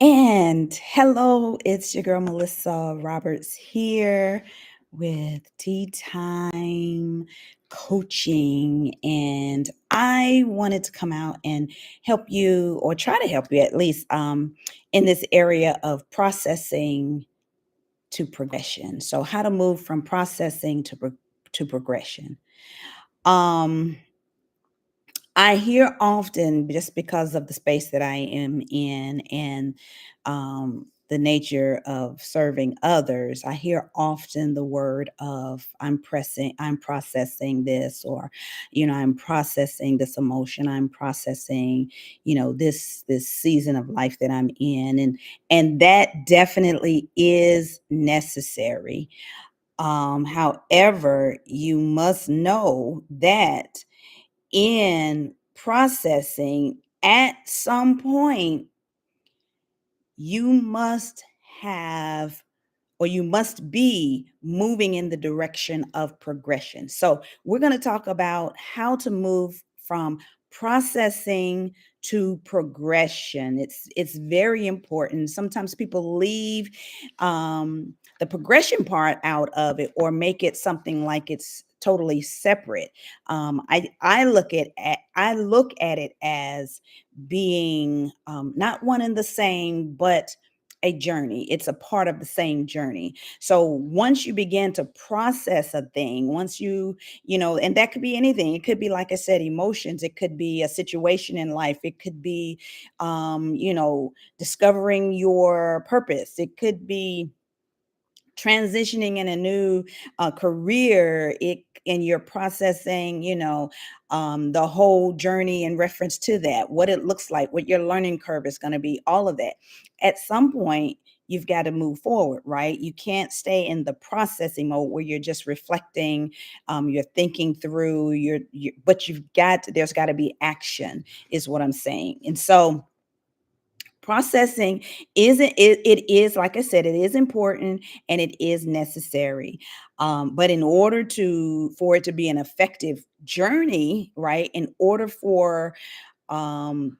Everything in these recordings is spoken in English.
And hello, it's your girl Melissa Roberts here with Tea Time Coaching. And I wanted to come out and help you, or try to help you at least, in this area of processing to progression. So, how to move from processing to progression. Um, I hear often, just because of the space that I am in and the nature of serving others, I hear often the word of I'm processing this, or, I'm processing this emotion, I'm processing, this season of life that I'm in, and that definitely is necessary. However, you must know that in processing, at some point, you must have, or you must be moving in the direction of progression. So, we're going to talk about how to move from processing to progression. It's very important. Sometimes people leave the progression part out of it, or make it something like it's totally separate. I look at it as being not one and the same, but a journey. It's a part of the same journey. So once you begin to process a thing, once and that could be anything. It could be, like I said, emotions. It could be a situation in life. It could be, discovering your purpose. It could be transitioning in a new career. And you're processing, the whole journey in reference to that, what it looks like, what your learning curve is going to be, all of that. At some point, you've got to move forward, right? You can't stay in the processing mode where you're just reflecting, you're thinking through, but there's got to be action, is what I'm saying. And so processing it is, like I said, it is important and it is necessary. But in order for it to be an effective journey, right? In order for um,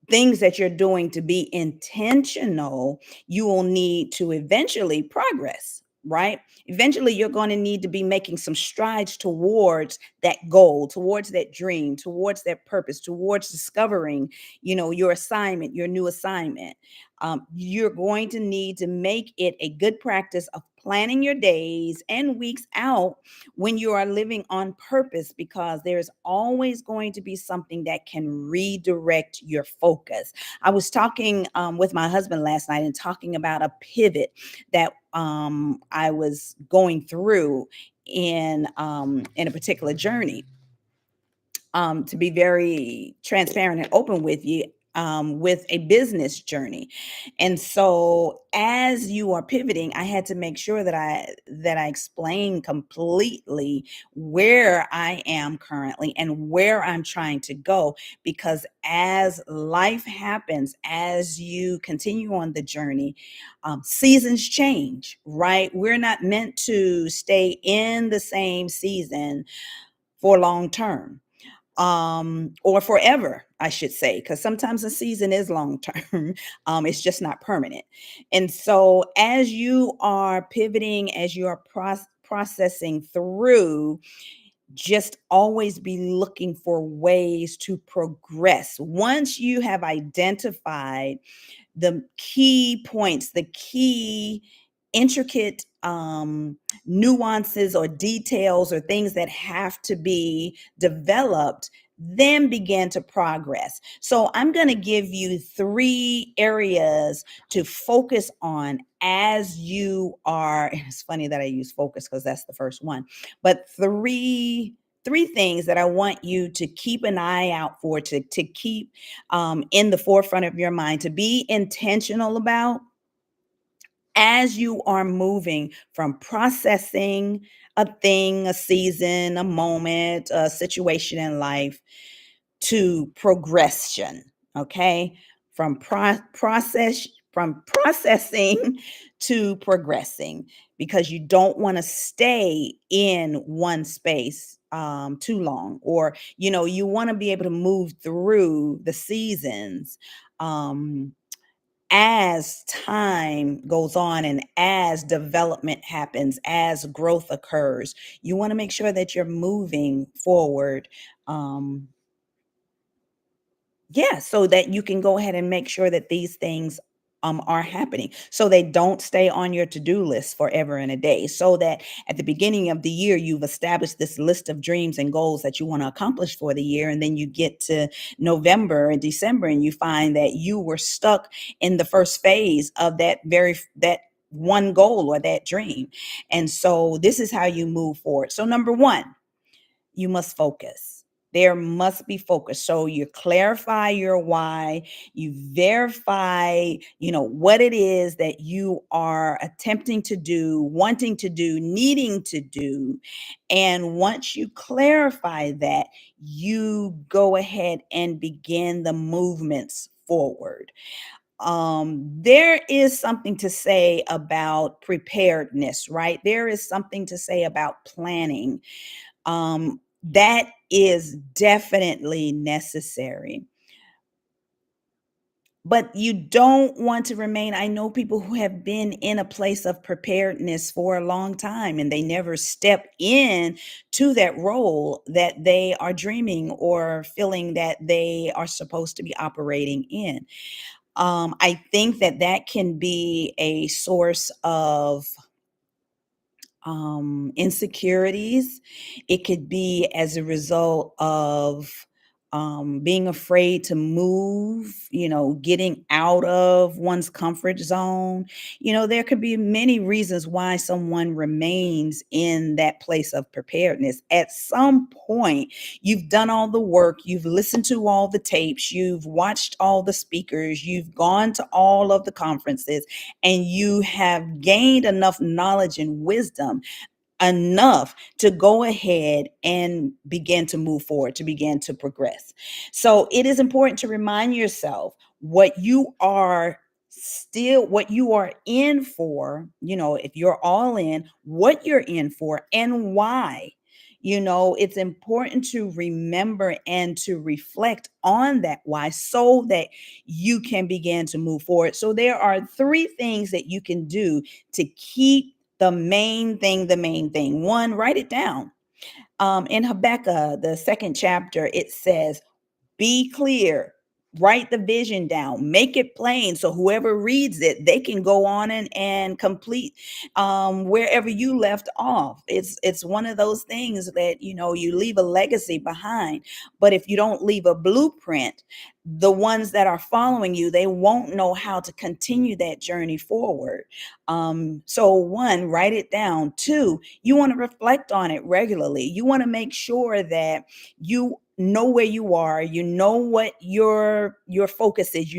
things that you're doing to be intentional, you will need to eventually progress, right? Eventually, you're going to need to be making some strides towards that goal, towards that dream, towards that purpose, towards discovering, your assignment, your new assignment. You're going to need to make it a good practice of planning your days and weeks out when you are living on purpose, because there's always going to be something that can redirect your focus. I was talking with my husband last night and talking about a pivot that I was going through in a particular journey. To be very transparent and open with you, with a business journey. And so, as you are pivoting, I had to make sure that I explain completely where I am currently and where I'm trying to go, because as life happens, as you continue on the journey, seasons change, right? We're not meant to stay in the same season for long term, or forever, I should say, because sometimes a season is long term. It's just not permanent. And so, as you are pivoting, as you are processing through, just always be looking for ways to progress. Once you have identified the key points, the key intricate nuances or details or things that have to be developed, then begin to progress. So, I'm going to give you 3 areas to focus on as you are. And it's funny that I use focus because that's the first one, but three things that I want you to keep an eye out for, to keep in the forefront of your mind, to be intentional about as you are moving from processing a thing, a season, a moment, a situation in life, to progression. Okay, from processing to progressing, because you don't want to stay in one space too long, or you want to be able to move through the seasons, um, as time goes on and as development happens, as growth occurs, you want to make sure that you're moving forward. Um, yeah, so that you can go ahead and make sure that these things are happening, so they don't stay on your to-do list forever and a day. So that at the beginning of the year, you've established this list of dreams and goals that you want to accomplish for the year. And then you get to November and December and you find that you were stuck in the first phase of that one goal or that dream. And so this is how you move forward. So number one, you must focus. There must be focus. So you clarify your why, you verify, what it is that you are attempting to do, wanting to do, needing to do. And once you clarify that, you go ahead and begin the movements forward. There is something to say about preparedness, right? There is something to say about planning. That is definitely necessary. But you don't want to remain. I know people who have been in a place of preparedness for a long time and they never step in to that role that they are dreaming or feeling that they are supposed to be operating in. I think that that can be a source of insecurities. It could be as a result of being afraid to move, getting out of one's comfort zone. There could be many reasons why someone remains in that place of preparedness. At some point, you've done all the work, you've listened to all the tapes, you've watched all the speakers, you've gone to all of the conferences, and you have gained enough knowledge and wisdom enough to go ahead and begin to move forward, to begin to progress. So it is important to remind yourself what you are in for, if you're all in, what you're in for and why. It's important to remember and to reflect on that why so that you can begin to move forward. So there are three things that you can do to keep the main thing the main thing. One, write it down. In Habakkuk, the second chapter, it says, be clear, write the vision down, make it plain so whoever reads it, they can go on and complete wherever you left off. It's one of those things that you leave a legacy behind, but if you don't leave a blueprint, the ones that are following you, they won't know how to continue that journey forward. So one, write it down. Two, you want to reflect on it regularly. You want to make sure that you know where you are, what your focus is,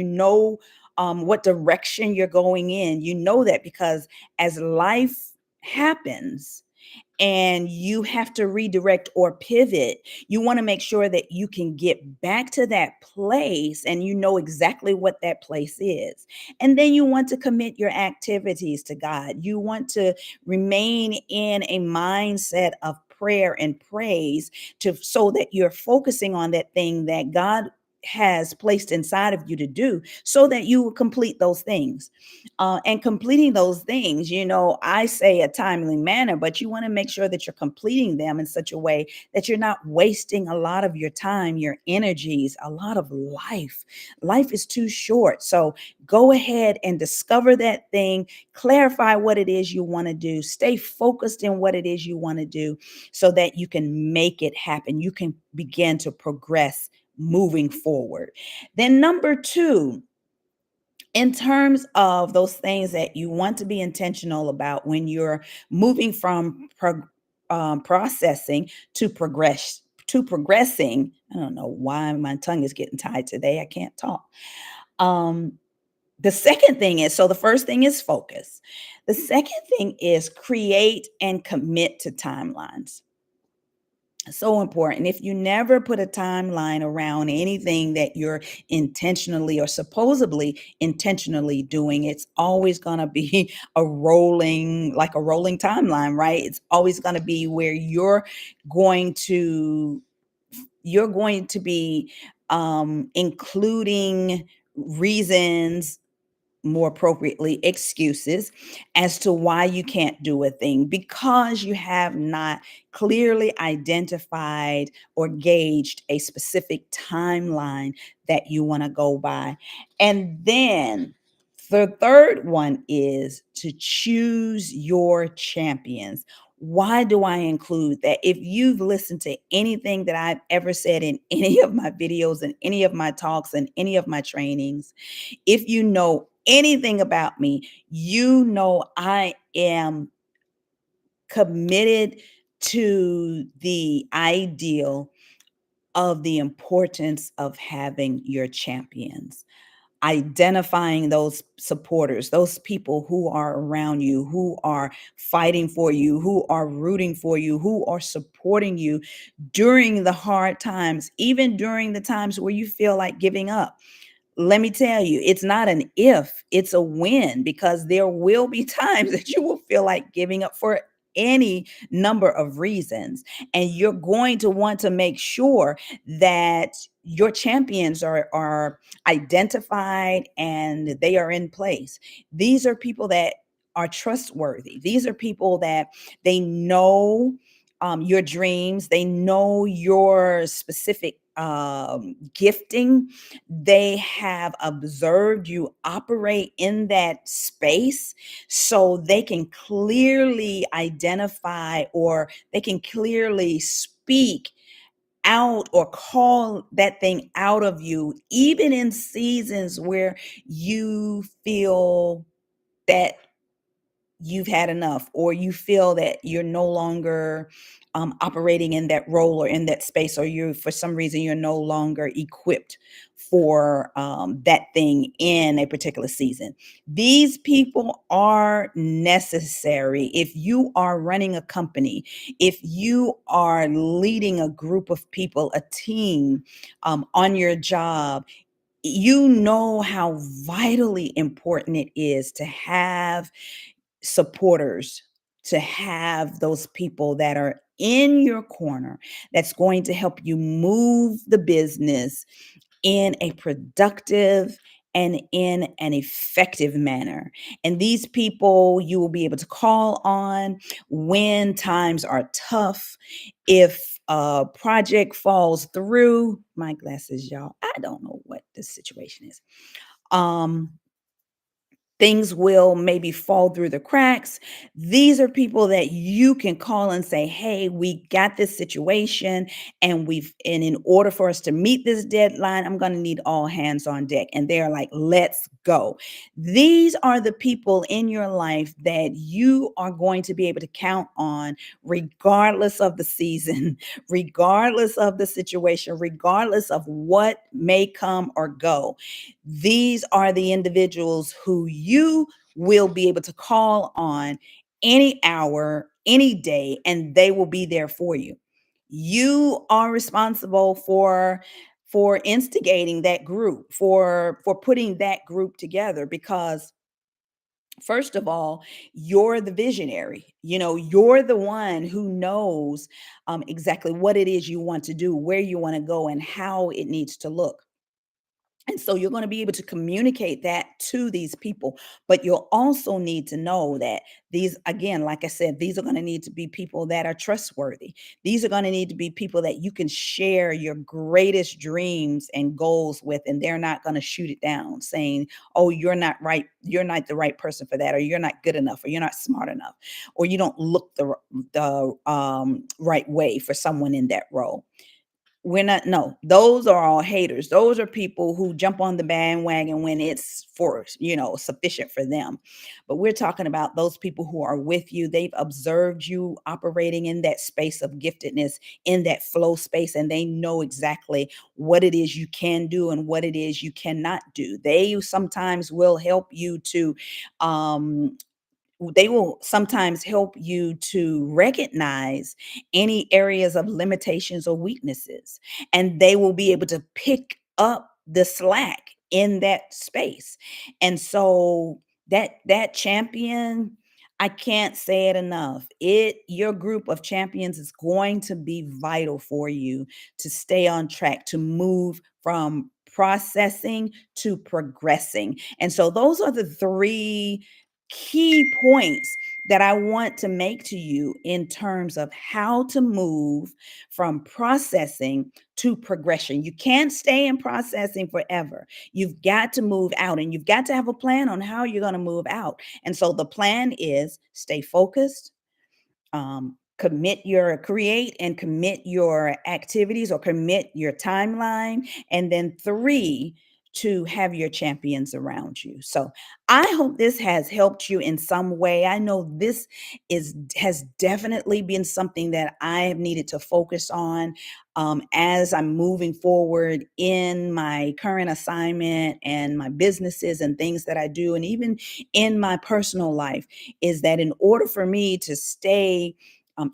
what direction you're going in. That because as life happens and you have to redirect or pivot, you want to make sure that you can get back to that place and you know exactly what that place is. And then you want to commit your activities to God. You want to remain in a mindset of prayer and praise so that you're focusing on that thing that God has placed inside of you to do so that you will complete those things. And completing those things, I say a timely manner, but you want to make sure that you're completing them in such a way that you're not wasting a lot of your time, your energies, a lot of life. Life is too short. So go ahead and discover that thing, clarify what it is you want to do, stay focused in what it is you want to do so that you can make it happen. You can begin to progress moving forward. Then number two, in terms of those things that you want to be intentional about when you're moving from processing to progressing. I don't know why my tongue is getting tied today. I can't talk. Um, the second thing is, so the first thing is focus. The second thing is create and commit to timelines. So important. If you never put a timeline around anything that you're intentionally or supposedly intentionally doing, it's always going to be like a rolling timeline, right? It's always going to be where going to you're going to be including reasons more appropriately, excuses as to why you can't do a thing because you have not clearly identified or gauged a specific timeline that you want to go by. And then the third one is to choose your champions. Why do I include that? If you've listened to anything that I've ever said in any of my videos and any of my talks and any of my trainings, if you know anything about me, you know I am committed to the ideal of the importance of having your champions, identifying those supporters, those people who are around you, who are fighting for you, who are rooting for you, who are supporting you during the hard times, even during the times where you feel like giving up. Let me tell you, it's not an if, it's a when, because there will be times that you will feel like giving up for any number of reasons. And you're going to want to make sure that your champions are identified and they are in place. These are people that are trustworthy. These are people that they know your dreams, they know your specific gifting, they have observed you operate in that space, so they can clearly identify or they can clearly speak out or call that thing out of you, even in seasons where you feel that you've had enough or you feel that you're no longer operating in that role or in that space, or you for some reason you're no longer equipped for that thing in a particular season. These people are necessary. If you are running a company, if you are leading a group of people, a team, on your job, you know how vitally important it is to have supporters, to have those people that are in your corner that's going to help you move the business in a productive and in an effective manner. And these people you will be able to call on when times are tough. If a project falls through, my glasses, y'all, I don't know what this situation is. Um, Things will maybe fall through the cracks. These are people that you can call and say, "Hey, we got this situation and in order for us to meet this deadline, I'm going to need all hands on deck." And they're like, "Let's go." These are the people in your life that you are going to be able to count on regardless of the season, regardless of the situation, regardless of what may come or go. These are the individuals who you will be able to call on any hour, any day, and they will be there for you. You are responsible for instigating that group, for putting that group together, because first of all, you're the visionary. You know, you're the one who knows exactly what it is you want to do, where you want to go, and how it needs to look. And so you're going to be able to communicate that to these people. But you'll also need to know that these, again, like I said, these are going to need to be people that are trustworthy. These are going to need to be people that you can share your greatest dreams and goals with, and they're not going to shoot it down saying, "Oh, you're not right. You're not the right person for that, or you're not good enough, or you're not smart enough, or you don't look the right way for someone in that role." We're not, no, those are all haters. Those are people who jump on the bandwagon when it's for, sufficient for them. But we're talking about those people who are with you. They've observed you operating in that space of giftedness, in that flow space, and they know exactly what it is you can do and what it is you cannot do. They sometimes will help you to um they will sometimes help you to recognize any areas of limitations or weaknesses, and they will be able to pick up the slack in that space. And so that champion, I can't say it enough, it your group of champions is going to be vital for you to stay on track, to move from processing to progressing. And so those are the three key points that I want to make to you in terms of how to move from processing to progression. You can't stay in processing forever. You've got to move out, and you've got to have a plan on how you're going to move out. And so the plan is stay focused, create and commit your activities or commit your timeline. And then three, to have your champions around you. So I hope this has helped you in some way. I know this has definitely been something that I have needed to focus on as I'm moving forward in my current assignment and my businesses and things that I do, and even in my personal life, is that in order for me to stay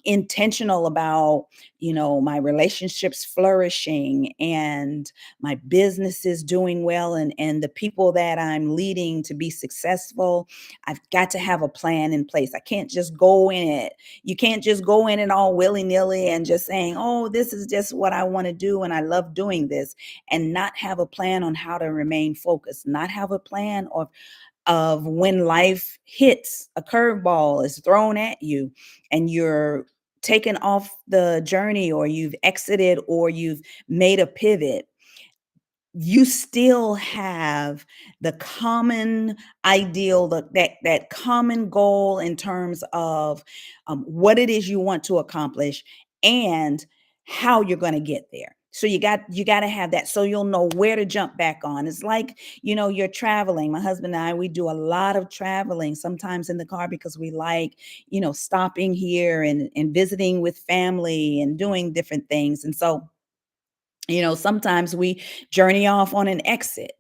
intentional about, my relationships flourishing and my business is doing well, and the people that I'm leading to be successful, I've got to have a plan in place. I can't just go in it. You can't just go in it all willy-nilly and just saying, oh, this is just what I want to do and I love doing this, and not have a plan on how to remain focused, not have a plan of when life hits, a curveball is thrown at you and you're taken off the journey, or you've exited, or you've made a pivot. You still have the common ideal, that common goal in terms of what it is you want to accomplish and how you're going to get there. So you got to have that, so you'll know where to jump back on. It's like, you're traveling. My husband and I, we do a lot of traveling, sometimes in the car, because we like, stopping here and visiting with family and doing different things. And so, sometimes we journey off on an exit.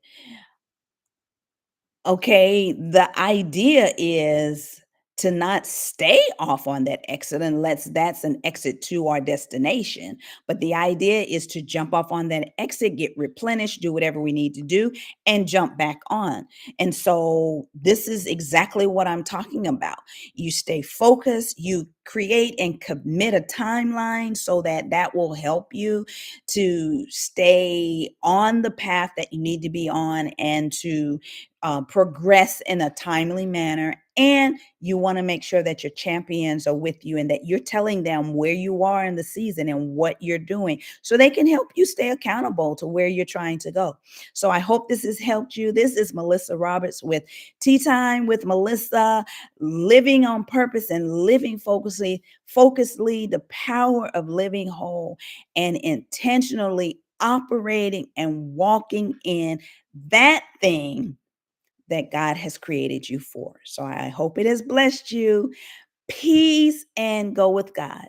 Okay, the idea is to not stay off on that exit unless that's an exit to our destination. But the idea is to jump off on that exit, get replenished, do whatever we need to do, and jump back on. And so this is exactly what I'm talking about. You stay focused, you create and commit a timeline so that that will help you to stay on the path that you need to be on, and to progress in a timely manner. And you want to make sure that your champions are with you and that you're telling them where you are in the season and what you're doing, so they can help you stay accountable to where you're trying to go. So I hope this has helped you. This is Melissa Roberts with Tea Time with Melissa, living on purpose and living focusedly, the power of living whole and intentionally operating and walking in that thing that God has created you for. So I hope it has blessed you. Peace, and go with God.